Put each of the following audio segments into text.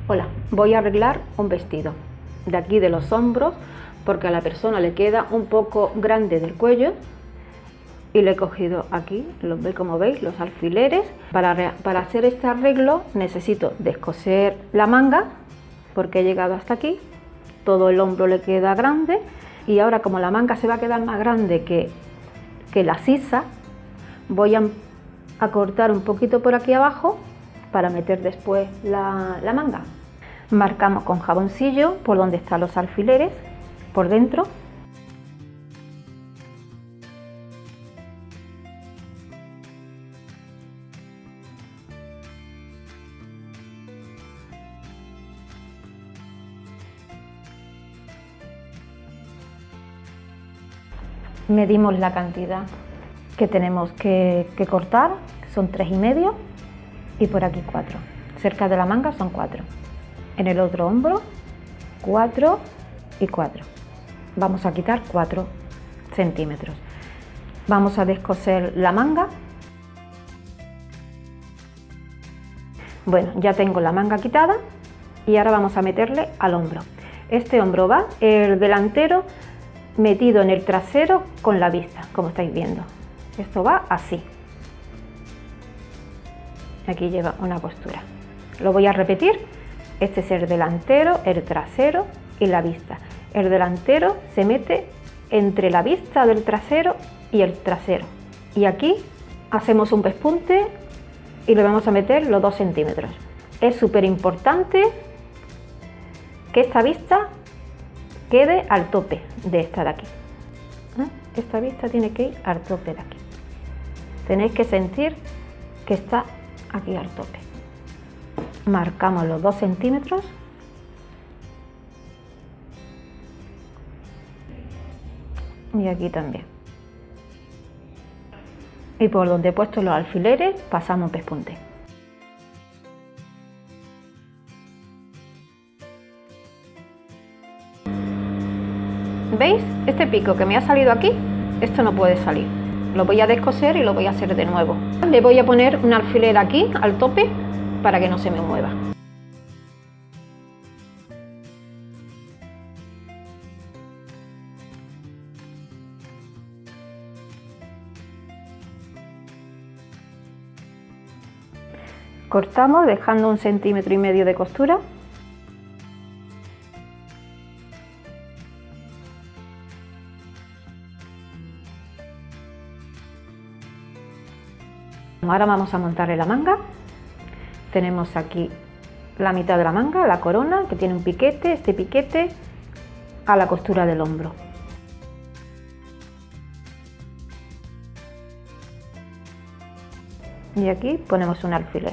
Hola, voy a arreglar un vestido de aquí de los hombros porque a la persona le queda un poco grande del cuello y le he cogido aquí, como veis, los alfileres. Para hacer este arreglo necesito descoser la manga porque he llegado hasta aquí, todo el hombro le queda grande y ahora como la manga se va a quedar más grande que la sisa, voy a cortar un poquito por aquí abajo para meter después la manga. Marcamos con jaboncillo por donde están los alfileres, por dentro. Medimos la cantidad que tenemos que cortar, son 3,5 y por aquí 4. Cerca de la manga son 4. En el otro hombro 4 y 4. Vamos a quitar 4 centímetros. Vamos a descoser la manga. Bueno, ya tengo la manga quitada y ahora vamos a meterle al hombro. Este hombro va el delantero metido en el trasero con la vista, como estáis viendo. Esto va así. Aquí lleva una costura. Lo voy a repetir. Este es el delantero, el trasero y la vista. El delantero se mete entre la vista del trasero y el trasero. Y aquí hacemos un pespunte y le vamos a meter los 2 centímetros. Es súper importante que esta vista quede al tope de esta de aquí. Esta vista tiene que ir al tope de aquí. Tenéis que sentir que está aquí al tope. Marcamos los 2 centímetros y aquí también. Y por donde he puesto los alfileres pasamos pespunte. ¿Veis? Este pico que me ha salido aquí, esto no puede salir. Lo voy a descoser y lo voy a hacer de nuevo. Le voy a poner un alfiler aquí al tope para que no se me mueva. Cortamos dejando 1,5 centímetros de costura. Ahora vamos a montarle la manga. Tenemos aquí la mitad de la manga, la corona, que tiene un piquete, este piquete a la costura del hombro. Y aquí ponemos un alfiler.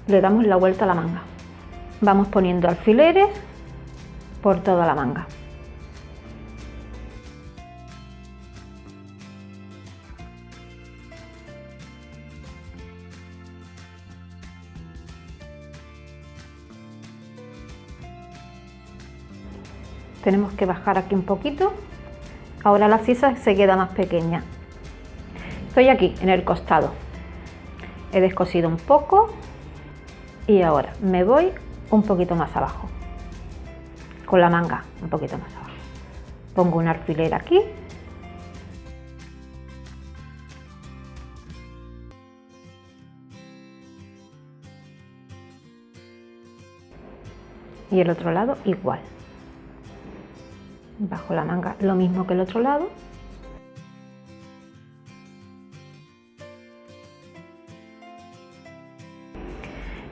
Le damos la vuelta a la manga. Vamos poniendo alfileres por toda la manga. Tenemos que bajar aquí un poquito. Ahora la sisa se queda más pequeña. Estoy aquí en el costado. He descosido un poco y ahora me voy un poquito más abajo. Con la manga un poquito más abajo. Pongo un alfiler aquí. Y el otro lado igual. Bajo la manga lo mismo que el otro lado.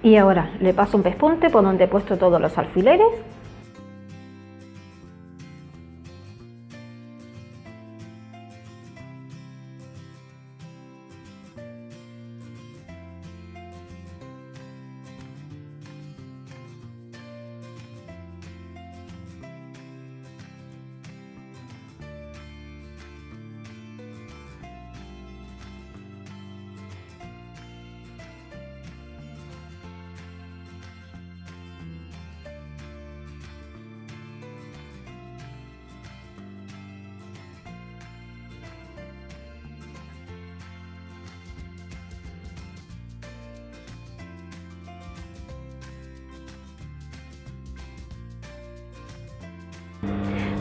Y ahora le paso un pespunte por donde he puesto todos los alfileres.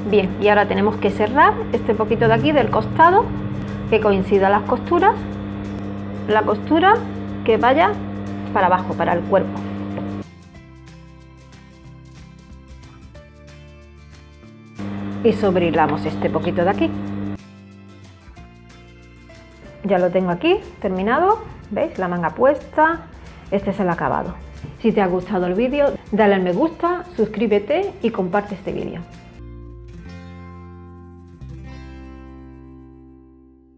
Bien, y ahora tenemos que cerrar este poquito de aquí del costado, que coincida las costuras, la costura que vaya para abajo, para el cuerpo. Y sobrehilamos este poquito de aquí. Ya lo tengo aquí terminado, ¿veis? La manga puesta, este es el acabado. Si te ha gustado el vídeo, dale al me gusta, suscríbete y comparte este vídeo.